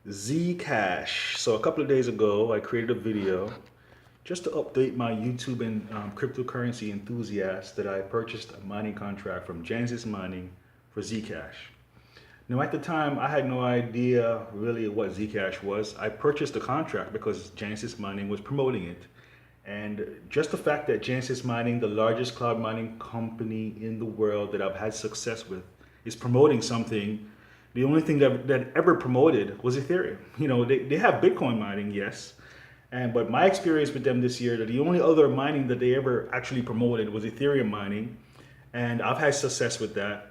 Zcash. So a couple of days ago, I created a video just to update my YouTube and cryptocurrency enthusiasts that I purchased a mining contract from Genesis Mining for Zcash. Now, at the time, I had no idea really what Zcash was. I purchased the contract because Genesis Mining was promoting it. And just the fact that Genesis Mining, the largest cloud mining company in the world that I've had success with, is promoting something. The only thing that ever promoted was Ethereum. They have Bitcoin mining, yes. But my experience with them this year, that the only other mining that they ever actually promoted was Ethereum mining. And I've had success with that.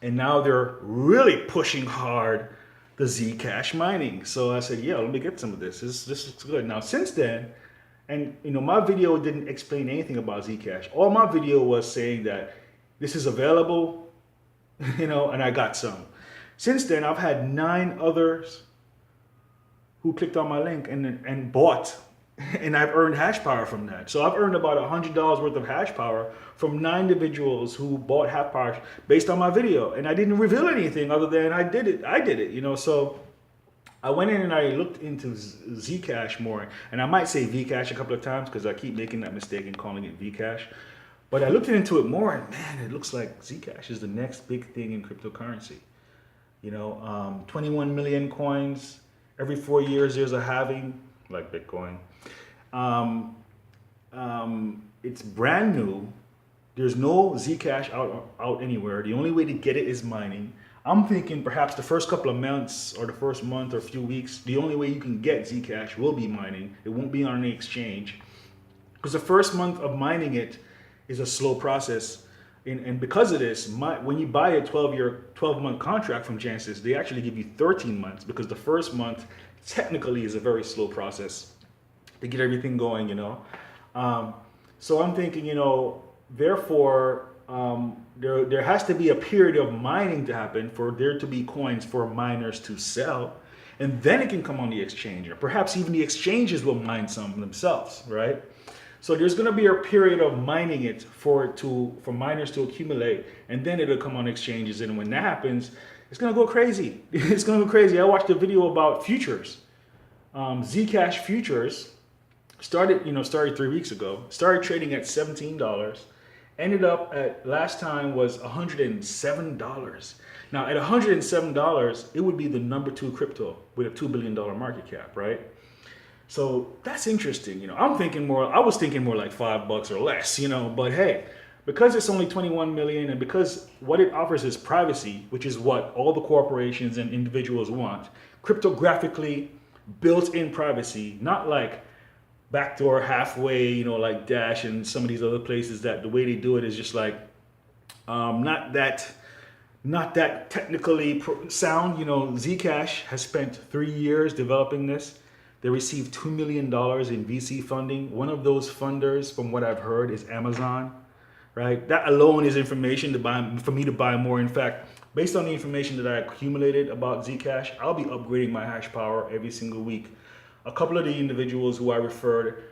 And now they're really pushing hard the Zcash mining. So I said, yeah, let me get some of this. This looks good. Now, since then, and my video didn't explain anything about Zcash. All my video was saying that this is available, and I got some. Since then, I've had 9 others who clicked on my link and bought, and I've earned hash power from that. So I've earned about $100 worth of hash power from 9 individuals who bought hash power based on my video, and I didn't reveal anything other than I did it. So I went in and I looked into Zcash more, and I might say Vcash a couple of times because I keep making that mistake and calling it Vcash. But I looked into it more, and man, it looks like Zcash is the next big thing in cryptocurrency. 21 million coins. Every 4 years, there's a halving, like Bitcoin. It's brand new. There's no Zcash out anywhere. The only way to get it is mining. I'm thinking perhaps the first couple of months or the first month or a few weeks, the only way you can get Zcash will be mining. It won't be on any exchange. Because the first month of mining it is a slow process. And because of this, when you buy a 12-month contract from Genesis, they actually give you 13 months because the first month technically is a very slow process to get everything going. So I'm thinking, therefore, there has to be a period of mining to happen for there to be coins for miners to sell, and then it can come on the exchange, or perhaps even the exchanges will mine some themselves, right? So there's going to be a period of mining it for miners to accumulate, and then it'll come on exchanges. And when that happens, it's going to go crazy. It's going to go crazy. I watched a video about futures, Zcash futures. Started 3 weeks ago. Started trading at $17. Ended up at last time was $107. Now at $107, it would be the number 2 crypto with a $2 billion market cap, right? So that's interesting. I was thinking more like $5 or less, but hey, because it's only 21 million and because what it offers is privacy, which is what all the corporations and individuals want, cryptographically built-in privacy, not like backdoor halfway, like Dash and some of these other places that the way they do it is just like not that technically sound. Zcash has spent 3 years developing this. They received $2 million in VC funding. One of those funders, from what I've heard, is Amazon, right? That alone is information for me to buy more. In fact, based on the information that I accumulated about Zcash, I'll be upgrading my hash power every single week. A couple of the individuals who I referred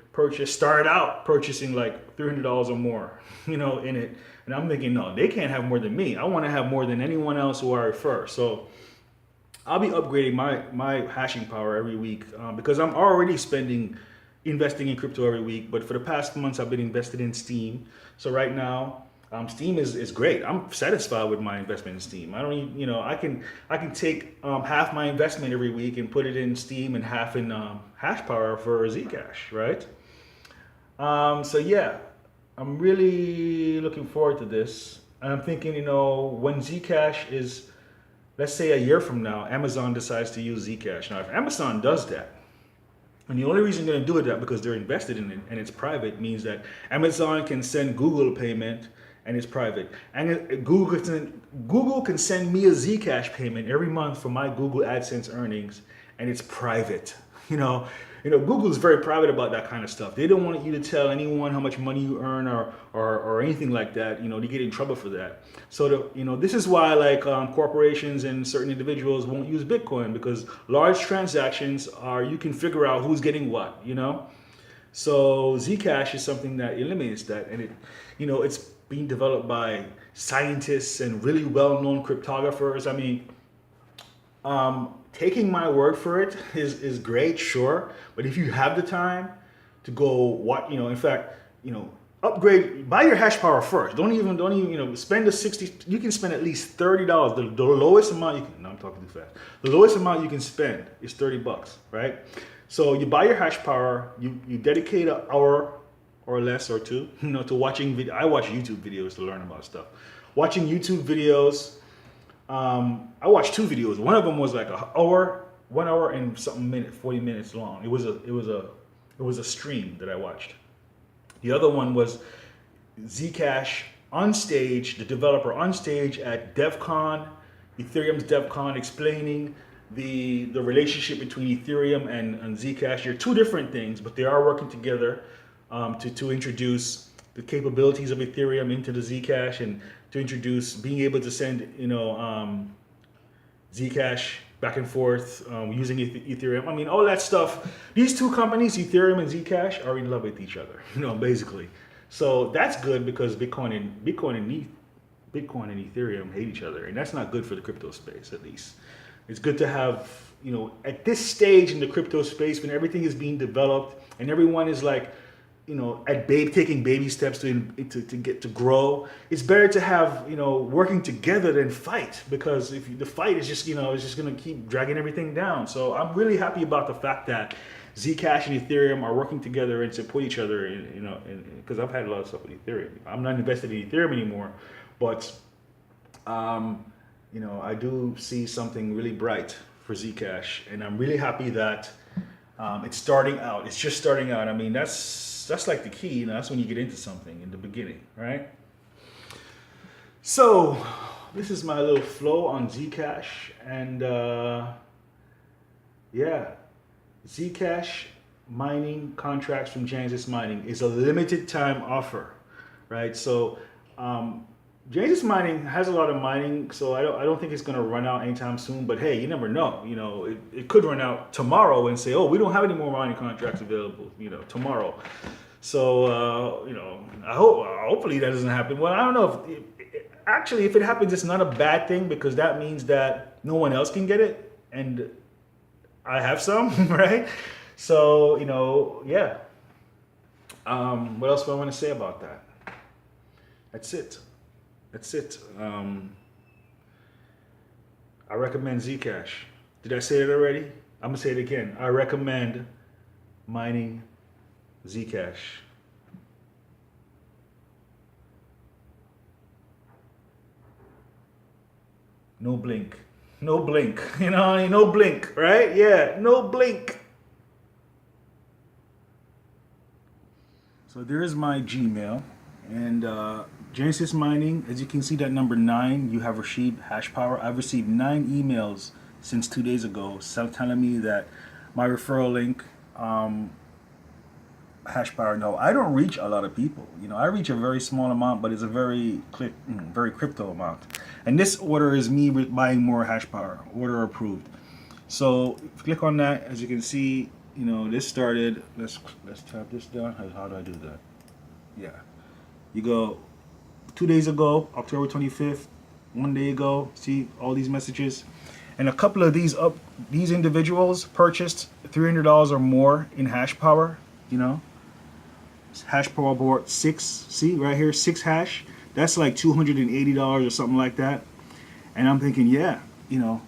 started out purchasing like $300 or more, in it. And I'm thinking, no, they can't have more than me. I want to have more than anyone else who I refer. So I'll be upgrading my hashing power every week because I'm already investing in crypto every week. But for the past months, I've been invested in Steam. So right now, Steam is great. I'm satisfied with my investment in Steam. I don't even, I can take half my investment every week and put it in Steam and half in hash power for Zcash, right? So yeah, I'm really looking forward to this. And I'm thinking, when Zcash is, let's say a year from now, Amazon decides to use Zcash. Now, if Amazon does that, and the only reason they're going to do that because they're invested in it and it's private, means that Amazon can send Google payment and it's private. And Google can send me a Zcash payment every month for my Google AdSense earnings, and it's private. Google is very private about that kind of stuff. They don't want you to tell anyone how much money you earn or anything like that. They get in trouble for that. So this is why corporations and certain individuals won't use Bitcoin, because large transactions you can figure out who's getting what. So Zcash is something that eliminates that, and it's being developed by scientists and really well-known cryptographers. I mean, Taking my word for it is great, sure. But if you have the time to go, what in fact, upgrade, buy your hash power first. Don't even spend the 60. You can spend at least $30. The lowest amount you can. No, I'm talking too fast. The lowest amount you can spend is $30, right? So you buy your hash power. You dedicate an hour or less or two, to watching video. I watch YouTube videos to learn about stuff. Watching YouTube videos. I watched two videos. One of them was like 1 hour and something 40 minutes long. It was a stream that I watched. The other one was Zcash on stage, the developer on stage at DevCon, Ethereum's DevCon, explaining the relationship between Ethereum and Zcash. They're two different things, but they are working together to introduce the capabilities of Ethereum into the Zcash, and to introduce being able to send Zcash back and forth using Ethereum. I mean, all that stuff. These two companies, Ethereum and Zcash, are in love with each other, basically. So that's good, because Bitcoin and Ethereum hate each other, and that's not good for the crypto space. At least it's good to have, at this stage in the crypto space, when everything is being developed and everyone is like, taking baby steps to get to grow. It's better to have, working together than fight, because if the fight is just, is just going to keep dragging everything down. So I'm really happy about the fact that Zcash and Ethereum are working together and support each other. Because I've had a lot of stuff with Ethereum. I'm not invested in Ethereum anymore, but I do see something really bright for Zcash, and I'm really happy that it's starting out. It's just starting out. I mean, that's like the key. That's when you get into something in the beginning, right? So this is my little flow on Zcash, and Zcash mining contracts from Genesis Mining is a limited time offer, right? So Genesis Mining has a lot of mining, so I don't think it's going to run out anytime soon. But hey, you never know. It could run out tomorrow and say, oh, we don't have any more mining contracts available. Tomorrow. So hopefully that doesn't happen. Well, I don't know if it happens, it's not a bad thing, because that means that no one else can get it, and I have some, right? So yeah. What else do I want to say about that? That's it. I recommend Zcash. Did I say it already? I'm gonna say it again. I recommend mining Zcash. No blink. No blink. No blink, right? Yeah, no blink. So there's my Gmail. And Genesis Mining, as you can see, that number 9, you have received hash power. I've received 9 emails since 2 days ago telling me that my referral link, hash power. No, I don't reach a lot of people. I reach a very small amount, but it's a very crypto amount. And this order is me buying more hash power. Order approved. So click on that. As you can see, this started. Let's tap this down. How do I do that? Yeah. You go 2 days ago, October 25th, 1 day ago, see all these messages. And a couple of these individuals purchased $300 or more in hash power, Hash power board 6, see right here, 6 hash. That's like $280 or something like that. And I'm thinking, yeah, I'm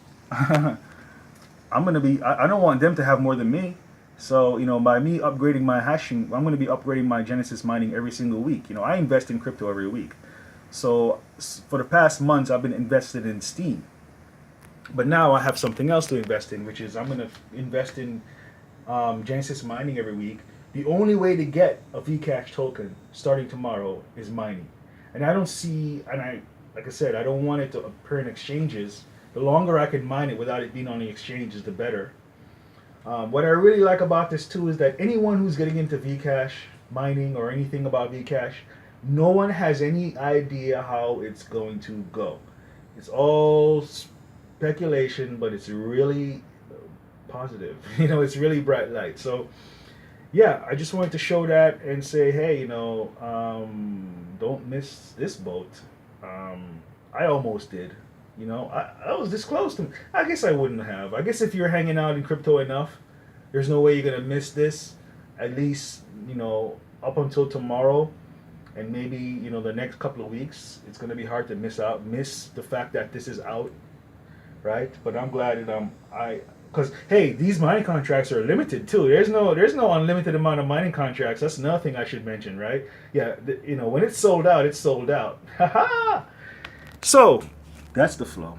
going to be, I don't want them to have more than me. So, by me upgrading my hashing, I'm going to be upgrading my Genesis mining every single week. I invest in crypto every week. So, for the past months, I've been invested in Steam. But now I have something else to invest in, which is I'm going to invest in Genesis mining every week. The only way to get a Zcash token starting tomorrow is mining. And I don't see, like I said, I don't want it to appear in exchanges. The longer I can mine it without it being on the exchanges, the better. What I really like about this too is that anyone who's getting into Zcash mining or anything about Zcash, no one has any idea how it's going to go. It's all speculation, but it's really positive. It's really bright light. So yeah, I just wanted to show that and say, hey, don't miss this boat. I almost did. You know, I was this close to. I guess I wouldn't have. I guess if you're hanging out in crypto enough, there's no way you're gonna miss this. At least up until tomorrow, and maybe the next couple of weeks. It's gonna be hard to miss the fact that this is out, right? But I'm glad that because hey, these mining contracts are limited too. There's no unlimited amount of mining contracts. That's another thing I should mention, right? Yeah, when it's sold out, it's sold out. Ha ha. So that's the flow.